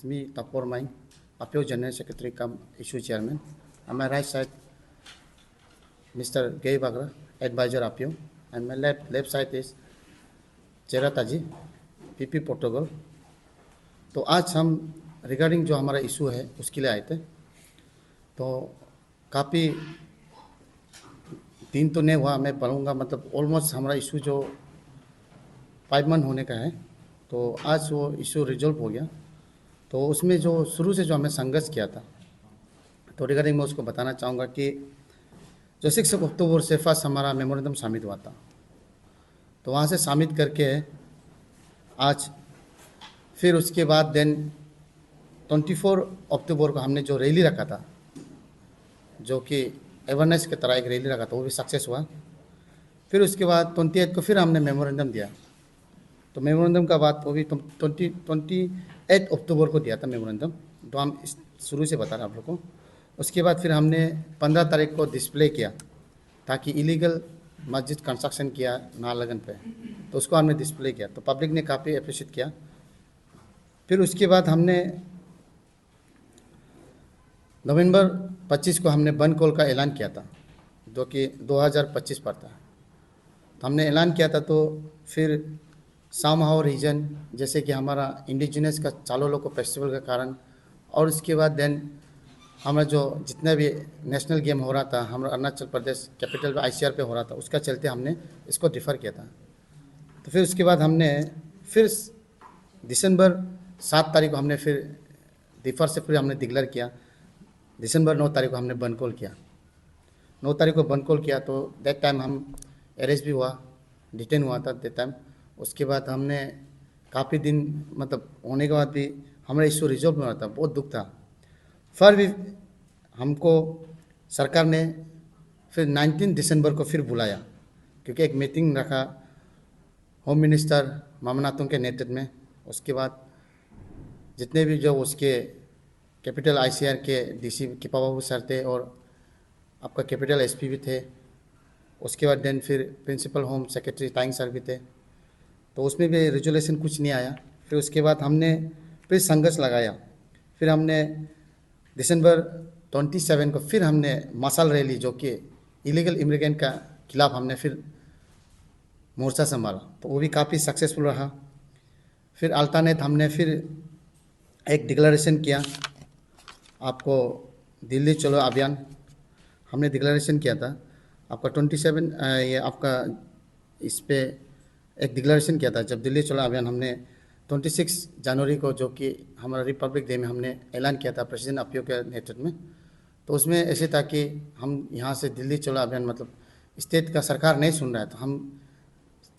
me, Tapor Mai, Appeal General Secretary cum Issue Chairman. On my right side, Mr. Gay Bagra, Advisor Appeal, and my left side is चेराताजी पीपी Portugal. तो आज हम regarding जो हमारा issue है उसके लिए आए थे। तो काफ़ी दिन तो नहीं हुआ, मैं पढ़ूँगा, मतलब ऑलमोस्ट हमारा इशू जो 5 मंथ होने का है। तो आज वो इशू रिजॉल्व हो गया। तो उसमें जो शुरू से जो हमें संघर्ष किया था, तो रिगार्डिंग मैं उसको बताना चाहूँगा कि जो 6 अक्टूबर से फर्स्ट हमारा मेमोरेंडम सबमिट हुआ था, तो वहाँ से सबमिट करके आज फिर उसके बाद देन 24 अक्टूबर को हमने जो रैली रखा था, जो कि अवेयरनेस की तरह एक रैली रखा था, वो भी सक्सेस हुआ। फिर उसके बाद 28 को फिर हमने मेमोरेंडम दिया। तो मेमोरेंडम का बात वो भी 28 अक्टूबर को दिया था मेमोरेंडम, तो हम शुरू से बता रहे हैं आप लोग को। उसके बाद फिर हमने 15 तारीख को डिस्प्ले किया ताकि इलीगल मस्जिद कंस्ट्रक्शन किया नाहरलगुन पे, तो उसको हमने डिस्प्ले किया, तो पब्लिक ने काफ़ी अप्रिशिएट किया। फिर उसके बाद हमने नवंबर 25 को हमने बंद कॉल का ऐलान किया था, जो कि 2025 पर था। तो हमने ऐलान किया था, तो फिर सामहाउ रीजन, जैसे कि हमारा इंडिजिनस का चालो लोको फेस्टिवल के कारण, और उसके बाद देन हमारा जो जितना भी नेशनल गेम हो रहा था हमारा अरुणाचल प्रदेश कैपिटल पे ICR पे हो रहा था, उसका चलते हमने इसको डिफ़र किया था। तो फिर उसके बाद हमने फिर दिसंबर 7 तारीख को हमने फिर डिफ़र से फिर हमने डिक्लेयर किया। दिसंबर 9 तारीख को हमने बंद कॉल किया। 9 तारीख को बंद कॉल किया, तो दैट टाइम हम अरेस्ट भी हुआ, डिटेन हुआ था दैट टाइम। उसके बाद हमने काफ़ी दिन मतलब होने के बाद भी हमारा इशू रिजॉल्व नहीं हुआ था, बहुत दुख था। फिर भी हमको सरकार ने फिर 19 दिसंबर को फिर बुलाया, क्योंकि एक मीटिंग रखा होम मिनिस्टर मामनातुंग के नेतृत्व में। उसके बाद जितने भी जो उसके कैपिटल ICR के DC किपा बाबू सर थे और आपका कैपिटल SP भी थे। उसके बाद देन फिर प्रिंसिपल होम सेक्रेटरी टाइंग सर भी थे, तो उसमें भी रेजोल्यूशन कुछ नहीं आया। फिर उसके बाद हमने फिर संघर्ष लगाया। फिर हमने दिसंबर 27 को फिर हमने मसाल रैली, जो कि इलीगल इमिग्रेंट का खिलाफ हमने फिर मोर्चा संभाला, तो वो भी काफ़ी सक्सेसफुल रहा। फिर अल्टरनेट हमने फिर एक डिक्लेरेशन किया, आपको दिल्ली चलो अभियान हमने डिक्लेरेशन किया था आपका 27 ये आपका इस पे एक डिक्लेरेशन किया था जब दिल्ली चलो अभियान हमने 26 जनवरी को, जो कि हमारा रिपब्लिक डे में हमने ऐलान किया था प्रेसिडेंट अपियो के नेतृत्व में। तो उसमें ऐसे था कि हम यहाँ से दिल्ली चलो अभियान, मतलब स्टेट का सरकार नहीं सुन रहा है, तो हम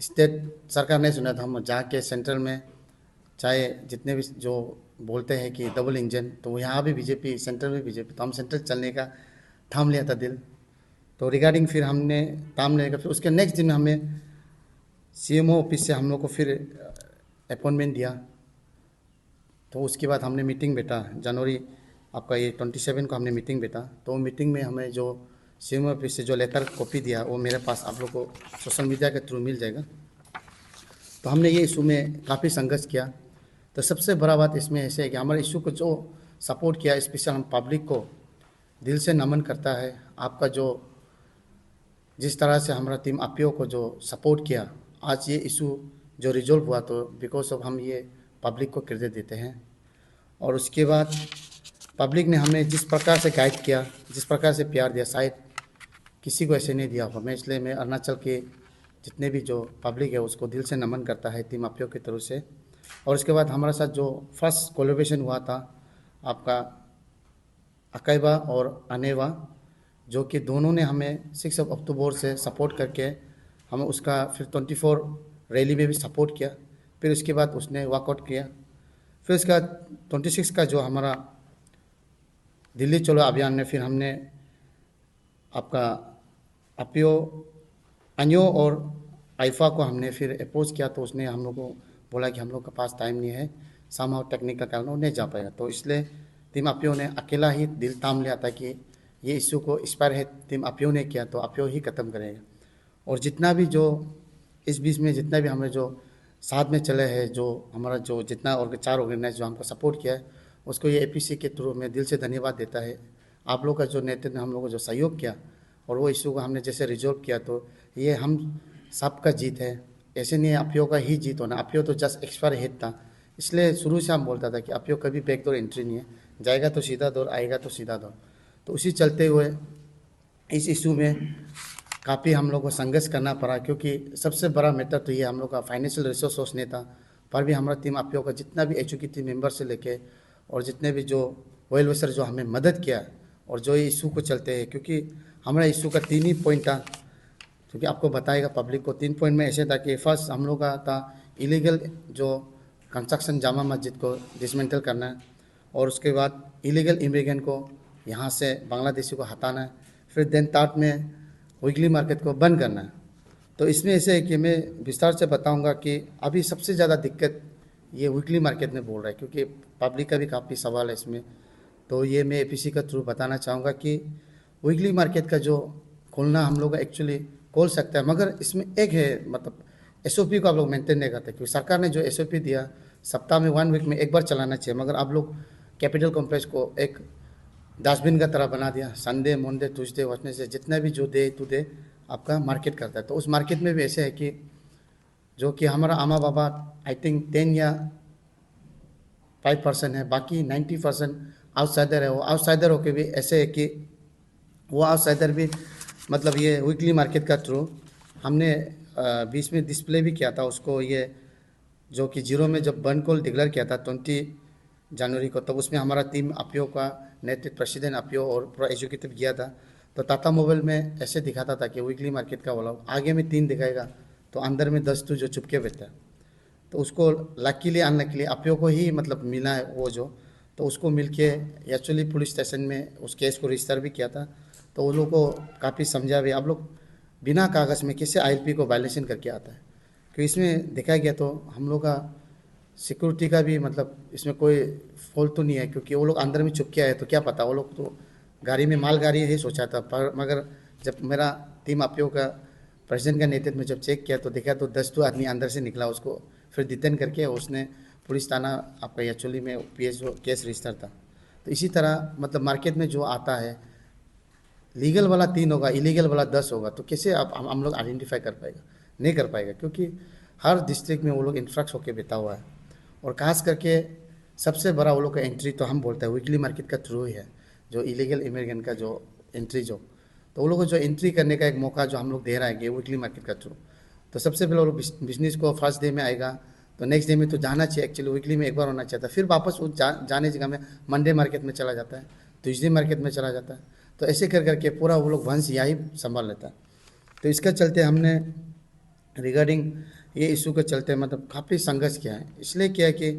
स्टेट सरकार नहीं सुन रहा था, हम जाके सेंट्रल में चाहे जितने भी जो बोलते हैं कि डबल इंजन, तो यहाँ भी बीजेपी, सेंट्रल में बीजेपी, तो हम सेंट्रल चलने का थाम लिया था दिल। तो रिगार्डिंग फिर हमने थाम लेने का, फिर उसके नेक्स्ट दिन हमें CMO ऑफिस से हम लोग को फिर अपॉइंटमेंट दिया। तो उसके बाद हमने मीटिंग बैठा जनवरी आपका ये 27 को हमने मीटिंग बैठा। तो मीटिंग में हमें जो CMO ऑफिस से जो लेटर कॉपी दिया वो मेरे पास आप लोग को सोशल मीडिया के थ्रू मिल जाएगा। तो हमने ये इशू में काफ़ी संघर्ष किया। तो सबसे बड़ा बात इसमें ऐसे है कि हमारे इशू को जो सपोर्ट किया, स्पेशल हम पब्लिक को दिल से नमन करता है। आपका जो जिस तरह से हमारा टीम अपियो को जो सपोर्ट किया, आज ये इशू जो रिजॉल्व हुआ, तो बिकॉज ऑफ हम ये पब्लिक को क्रेडिट देते हैं। और उसके बाद पब्लिक ने हमें जिस प्रकार से गाइड किया, जिस प्रकार से प्यार दिया, शायद किसी को ऐसे नहीं दिया होगा। मैं इसलिए मैं अरुणाचल के जितने भी जो पब्लिक है उसको दिल से नमन करता है टीम अपियो की तरफ से। और उसके बाद हमारे साथ जो फर्स्ट कोलैबोरेशन हुआ था आपका अकैबा और अनेवा, जो कि दोनों ने हमें 6 अक्टूबर से सपोर्ट करके हमें उसका फिर 24 रैली में भी सपोर्ट किया। फिर उसके बाद उसने वॉकआउट किया। फिर उसके बाद 26 का जो हमारा दिल्ली चलो अभियान में फिर हमने आपका अपियो अन्यो और आइफा को हमने फिर अप्रोच किया। तो उसने हम लोग को बोला कि हम लोग के पास टाइम नहीं है, सामहाउ टेक्निकल कारण वो नहीं जा पाएगा। तो इसलिए टीम अपियो ने अकेला ही दिल थाम लिया था कि ये इशू को एक्सपायर है टीम अपियो ने किया, तो अपियो ही ख़त्म करेगा। और जितना भी जो इस बीच में जितना भी हमें जो साथ में चले हैं, जो हमारा जो जितना और 4 ऑर्गेनाइज जो हमको सपोर्ट किया है, उसको ये एपीसी के थ्रू मैं दिल से धन्यवाद देता है। आप लोग का जो नेतृत्व ने हम लोगों को जो सहयोग किया और वो इशू को हमने जैसे रिजॉल्व किया, तो ये हम सबका जीत है। ऐसे नहीं है अपियो का ही जीत होना, अपियो तो जस्ट एक्सपायर हेड था। इसलिए शुरू से हम बोलता था कि अपियो कभी बैकडोर एंट्री नहीं है, जाएगा तो सीधा दौर, आएगा तो सीधा दौर। तो उसी चलते हुए इस इशू में काफ़ी हम लोग को संघर्ष करना पड़ा, क्योंकि सबसे बड़ा मैटर तो ये हम लोग का फाइनेंशियल रिसोर्स नहीं था। पर भी हमारा टीम अपियो का जितना भी एचओक्यू मेंबर से लेके और जितने भी जो वेल विशर जो हमें मदद किया और जो ये इशू को चलते हैं, क्योंकि हमारा इशू का 3 ही पॉइंट था, क्योंकि आपको बताएगा पब्लिक को 3 पॉइंट में ऐसे था कि फर्स्ट हम लोग का था इलीगल जो कंस्ट्रक्शन जामा मस्जिद को डिसमेंटल करना है, और उसके बाद इलीगल इमिग्रेंट को यहाँ से बांग्लादेशी को हटाना है, फिर देन थर्ड में वीकली मार्केट को बंद करना है। तो इसमें ऐसे है कि मैं विस्तार से बताऊंगा कि अभी सबसे ज़्यादा दिक्कत ये वीकली मार्केट में बोल रहा है, क्योंकि पब्लिक का भी काफ़ी सवाल है इसमें। तो ये मैं एपीसी का थ्रू बताना चाहूँगा कि वीकली मार्केट का जो खोलना हम लोग एक्चुअली खोल सकते हैं, मगर इसमें एक है मतलब एसओपी को आप लोग मेंटेन नहीं करते, क्योंकि सरकार ने जो एसओपी दिया सप्ताह में 1 वीक में एक बार चलाना चाहिए, मगर आप लोग कैपिटल कॉम्प्लेक्स को एक डस्टबिन का तरह बना दिया। संडे मंडे ट्यूसडे वेडनेसडे जितना भी जो डे टू डे आपका मार्केट करता है। तो उस मार्केट में भी ऐसे है कि जो कि हमारा आमा बाबा आई थिंक 10 या 5% है, बाकी 90% आउटसाइडर है। वो आउटसाइडर होके भी ऐसे है कि वो आउटसाइडर भी मतलब ये वीकली मार्केट का थ्रू हमने बीच में डिस्प्ले भी किया था उसको, ये जो कि जीरो में जब बर्न कॉल डिक्लेयर किया था 20 जनवरी को, तब उसमें हमारा टीम अपियो का नेतृत्व प्रेसिडेंट अपियो और पूरा एग्जीक्यूटिव किया था। तो टाटा मोबाइल में ऐसे दिखाता था कि वीकली मार्केट का वाला आगे में 3 दिखाएगा तो अंदर में 10 तो जो चुपके बैठता है। तो उसको लकीली अनलकीली अपियो को ही मतलब मिला है वो जो, तो उसको मिल के एक्चुअली पुलिस स्टेशन में उस केस को रजिस्टर भी किया था। तो वो लोग को काफ़ी समझा भी, आप लोग बिना कागज़ में कैसे आईएलपी को वायलेशन करके आता है, क्योंकि इसमें देखा गया तो हम लोग का सिक्योरिटी का भी मतलब इसमें कोई फॉल्ट तो नहीं है, क्योंकि वो लोग अंदर में चुप के आए तो क्या पता, वो लोग तो गाड़ी में माल गाड़ी ही सोचा था। पर मगर जब मेरा टीम अपियो का प्रेसिडेंट का नेतृत्व में जब चेक किया तो देखा तो 10 तो आदमी अंदर से निकला, उसको फिर डिटेन करके उसने पुलिस थाना आपका एक्चुअली में पीएस केस रजिस्टर था। तो इसी तरह मतलब मार्केट में जो आता है लीगल वाला 3 होगा, इलीगल वाला 10 होगा, तो कैसे आप हम लोग आइडेंटिफाई कर पाएगा, नहीं कर पाएगा, क्योंकि हर डिस्ट्रिक्ट में वो लोग इंफ्राक्ट होकर बैठा हुआ है। और खास करके सबसे बड़ा वो लोग का एंट्री तो हम बोलते हैं वीकली मार्केट का थ्रू ही है, जो इलीगल इमिग्रेंट का जो एंट्री जो, तो वो लोगों को जो एंट्री करने का एक मौका जो हम लोग दे रहा है वीकली मार्केट का थ्रू। तो सबसे पहले वो लोग बिजनेस को फर्स्ट डे में आएगा, तो नेक्स्ट डे में तो जाना चाहिए, एक्चुअली वीकली में एक बार होना चाहिए था, फिर वापस वो जाने जगह में मंडे मार्केट में चला जाता है, ट्यूजडे मार्केट में चला जाता है। तो ऐसे कर करके पूरा वो लोग वंश यही संभाल लेता है। तो इसका चलते हमने रिगार्डिंग ये इशू के चलते मतलब काफ़ी संघर्ष किया है। इसलिए किया कि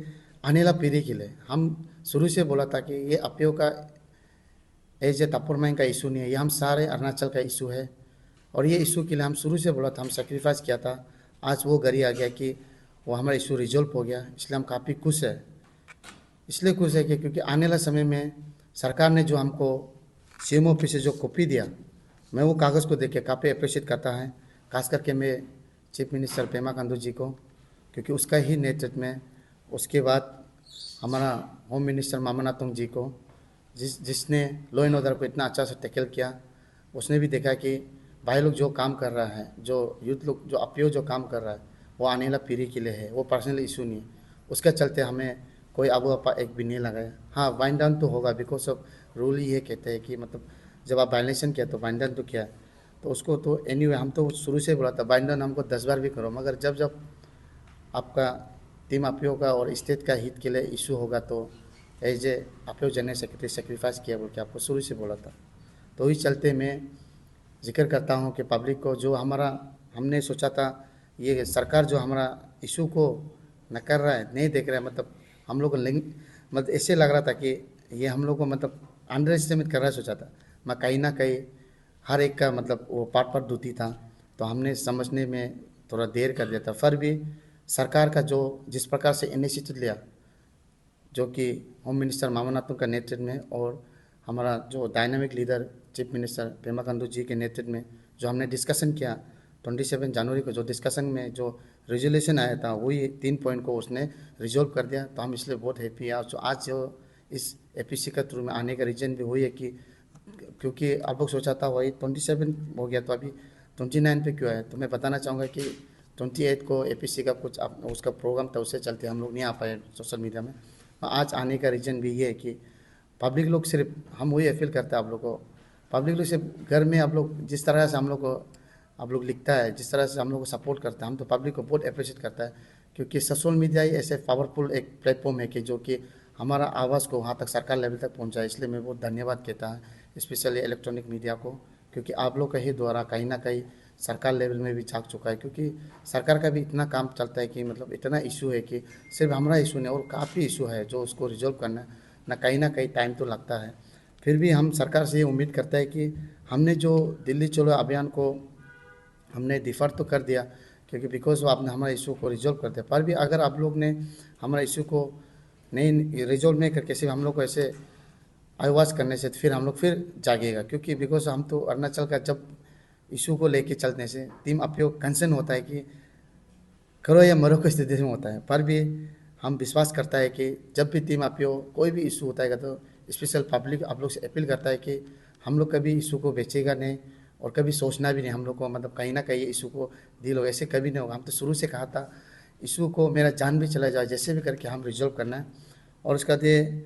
आने वाला पीढ़ी के लिए हम शुरू से बोला था कि ये अपियो का एज ए तपुरमाइन का इशू नहीं है, ये हम सारे अरुणाचल का इशू है। और ये इशू के लिए हम शुरू से बोला था, हम सेक्रीफाइस किया था। आज वो घड़ी आ गया कि वो हमारा इशू रिजॉल्व हो गया, इसलिए हम काफ़ी खुश है। इसलिए खुश है कि क्योंकि आने वाले समय में सरकार ने जो हमको सीएम ऑफिस से जो कॉपी दिया, मैं वो कागज़ को देख के काफ़ी अप्रिशिएट करता है। खास करके मैं चीफ मिनिस्टर पेमा खांडू जी को, क्योंकि उसका ही नेतृत्व में, उसके बाद हमारा होम मिनिस्टर मामा नातुंग जी को, जिसने लॉ एंड ऑर्डर को इतना अच्छा से टैकल किया। उसने भी देखा कि भाई लोग जो काम कर रहा है, जो यूथ लोग जो अपियो जो काम कर रहा है, वो आने वाला पीढ़ी के लिए है, वो पर्सनल इशू नहीं है। उसके चलते हमें कोई आबू आपा एक भी नहीं लगाया। हाँ, वाइंड डाउन तो होगा, बिकॉज ऑफ रूल ये कहते हैं कि मतलब जब आप वायलेशन किया तो वाइंड डाउन तो किया, तो उसको तो एनीवे हम तो शुरू से बोला था वाइंड डाउन हमको 10 बार भी करो, मगर जब जब आपका टीम अपियो का और स्टेट का हित के लिए इशू होगा तो एज ए अपियो जनरल सेक्रेटरी सेक्रीफाइस किया बोल के आपको शुरू से बोला था। तो इस चलते मैं जिक्र करता हूँ कि पब्लिक को जो हमारा हमने सोचा था, ये सरकार जो हमारा इशू को न कर रहा है, नहीं देख रहा है, मतलब हम लोग को मतलब ऐसे लग रहा था कि ये हम लोग को मतलब अंडर एस्टिमेट कर रहा है, सोचा था मैं कहीं ना कहीं हर एक का मतलब वो पार्ट दूती था, तो हमने समझने में थोड़ा देर कर दिया था। फिर भी सरकार का जो जिस प्रकार से इनिशिएटिव लिया, जो कि होम मिनिस्टर मामा नातुंग का नेतृत्व में और हमारा जो dynamic leader chief minister Pema Khandu ji के नेतृत्व में जो हमने डिस्कशन किया 27 जनवरी को, जो डिस्कशन में जो रेजोल्यूशन आया था वही 3 पॉइंट को उसने रिजॉल्व कर दिया। तो हम इसलिए बहुत हैप्पी है। और जो आज जो इस एपीसी का थ्रू में आने का रीज़न भी वही है कि क्योंकि आप लोग सोचा था वही 27 हो गया, तो अभी 29 पे क्यों है। तो मैं बताना चाहूँगा कि 28 को एपीसी का कुछ उसका प्रोग्राम था, उससे चलते हम लोग नहीं आ पाए सोशल मीडिया में। आज आने का रीज़न भी ये है कि पब्लिक लोग सिर्फ हम वही अपील करते हैं आप लोग को, पब्लिक लोग सिर्फ घर में आप लोग जिस तरह से हम लोग को आप लोग लिखता है, जिस तरह से हम लोग को सपोर्ट करता है, हम तो पब्लिक को बहुत अप्रिशिएट करता है। क्योंकि सोशल मीडिया ही ऐसे पावरफुल एक प्लेटफॉर्म है कि जो कि हमारा आवाज़ को वहाँ तक सरकार लेवल तक पहुँचाए। इसलिए मैं बहुत धन्यवाद कहता हूँ स्पेशली इलेक्ट्रॉनिक मीडिया को, क्योंकि आप लोग का ही द्वारा कहीं ना कहीं सरकार लेवल में भी झाँक चुका है। क्योंकि सरकार का भी इतना काम चलता है कि मतलब इतना इशू है कि सिर्फ हमारा इशू नहीं और काफ़ी इशू है जो उसको रिजॉल्व करना ना कहीं टाइम तो लगता है। फिर भी हम सरकार से ये उम्मीद करते हैं कि हमने जो दिल्ली चलो अभियान को हमने डिफ़र तो कर दिया, क्योंकि बिकॉज वो आपने हमारे इशू को रिजॉल्व कर दिया। पर भी अगर आप लोग ने हमारे इशू को नहीं रिजॉल्व नहीं करके सिर्फ हम लोग को ऐसे आवाज़ करने से, तो फिर हम लोग फिर जागेगा। क्योंकि बिकॉज हम तो अरुणाचल का जब इशू को लेके चलने से टीम अपयोग कंसर्न होता है कि करो या मरो की स्थिति में होता है। पर भी हम विश्वास करता है कि जब भी टीम अपयोग कोई भी इशू होता है तो स्पेशल पब्लिक आप लोग से अपील करता है कि हम लोग कभी इशू को बेचेगा नहीं और कभी सोचना भी नहीं हम लोग को, मतलब कहीं ना कहीं इशू को डील हो, ऐसे कभी नहीं होगा। हम तो शुरू से कहा था इशू को मेरा जान भी चला जाए जैसे भी करके हम रिजॉल्व करना है। और उसका ये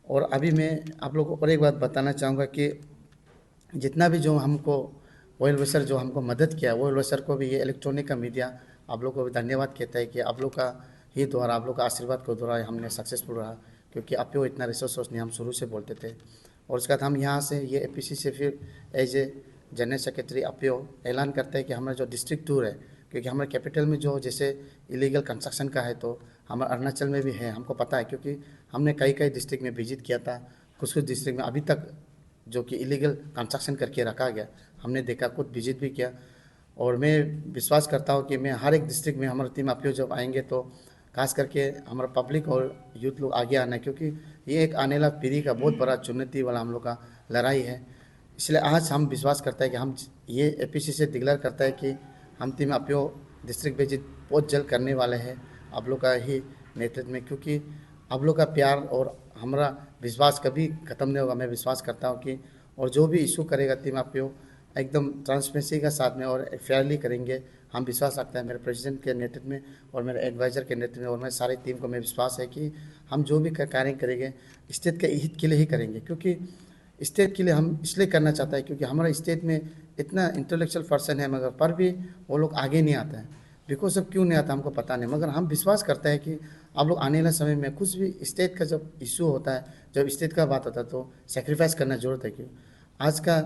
और अभी मैं आप लोग को और एक बात बताना चाहूँगा कि जितना भी जो हमको ऑयल वेसर जो हमको मदद किया, ऑयल वेसर को भी ये इलेक्ट्रॉनिक का मीडिया आप लोग को भी धन्यवाद कहता है कि आप लोग का ही द्वारा, आप लोग का आशीर्वाद को द्वारा हमने सक्सेसफुल रहा। क्योंकि आप इतना रिसोर्स नहीं हम शुरू से बोलते थे। और उसके बाद हम यहाँ से ये एपीसी से फिर एज ए जनरल सेक्रेटरी अपयो ऐलान करते हैं कि हमारा जो डिस्ट्रिक्ट टूर है, क्योंकि हमारे कैपिटल में जो जैसे इलीगल कंस्ट्रक्शन का है तो हमारे अरुणाचल में भी है, हमको पता है। क्योंकि हमने कई डिस्ट्रिक्ट में विजिट किया था, कुछ डिस्ट्रिक्ट में अभी तक जो कि इलीगल कंस्ट्रक्शन करके रखा गया हमने देखा, खुद विजिट भी किया। और मैं विश्वास करता हूँ कि मैं हर एक डिस्ट्रिक्ट में हमारा टीम अपयो जब आएंगे तो खास करके हमारा पब्लिक और यूथ लोग आगे आना है, क्योंकि ये एक आने वाला पीढ़ी का बहुत बड़ा चुनौती वाला हम लोग का लड़ाई है। इसलिए आज हम विश्वास करते हैं कि हम ये एपीसी से डिक्लेयर करता है कि हम टीम अपयो डिस्ट्रिक्ट विजिट बहुत जल्द करने वाले हैं आप लोग का ही नेतृत्व में। क्योंकि आप लोग का प्यार और हमारा विश्वास कभी ख़त्म नहीं होगा। मैं विश्वास करता हूँ कि और जो भी इशू करेगा टीम अपयो एकदम ट्रांसपेरेंसी का साथ में और फेयरली करेंगे। हम विश्वास रखते हैं मेरे प्रेसिडेंट के नेतृत्व में और मेरे एडवाइज़र के नेतृत्व में और मेरे सारी टीम को मैं विश्वास है कि हम जो भी कार्य करेंगे स्टेट के हित के लिए ही करेंगे। क्योंकि स्टेट के लिए हम इसलिए करना चाहते हैं क्योंकि हमारा स्टेट में इतना इंटेलेक्चुअल पर्सन है, मगर पर भी वो लोग आगे नहीं आता है। बिकॉज अब क्यों नहीं आता हमको पता नहीं, मगर हम विश्वास करते हैं कि आप लोग आने वाले समय में कुछ भी स्टेट का जब इशू होता है, जब स्टेट का बात होता है तो सेक्रीफाइस करना जरूरत है। क्यों आज का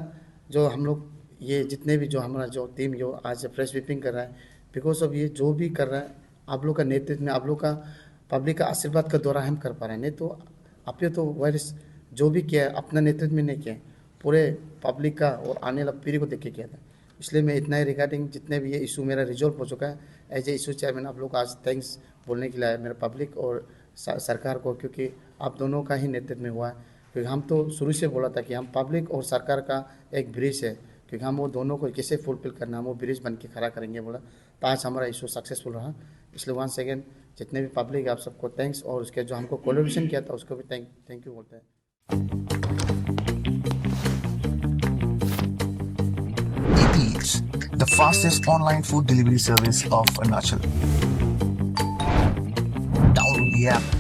जो हम लोग ये जितने भी जो हमारा जो टीम जो आज प्रेस ब्रीफिंग कर रहा है, बिकॉज ऑफ ये जो भी कर रहा है आप लोग का नेतृत्व में, आप लोग का पब्लिक का आशीर्वाद का द्वारा हम कर पा रहे हैं। नहीं तो आप ये तो वायरस जो भी किया है अपना नेतृत्व में नहीं किया, पूरे पब्लिक का और आने वाला पीढ़ी को देख के किया था। इसलिए मैं इतना ही रिगार्डिंग जितने भी ये इशू मेरा रिजॉल्व हो चुका है एज ए इशू चेयरमैन आप लोग को आज थैंक्स बोलने के लिए आया मेरे पब्लिक और सरकार को, क्योंकि आप दोनों का ही नेतृत्व में हुआ है। क्योंकि हम तो शुरू से बोला था कि हम पब्लिक और सरकार का एक ब्रिज है, क्योंकि हम वो दोनों को कैसे फुलफिल करना हम वो ब्रिज बन के खड़ा करेंगे बोला। तो आज हमारा इशू सक्सेसफुल रहा। इसलिए वंस सेकेंड जितने भी पब्लिक आप सबको थैंक्स और उसके जो हमको कोलैबोरेशन किया था उसको भी थैंक यू बोलते हैं। Eats, the fastest online food delivery service of Arunachal. Download the app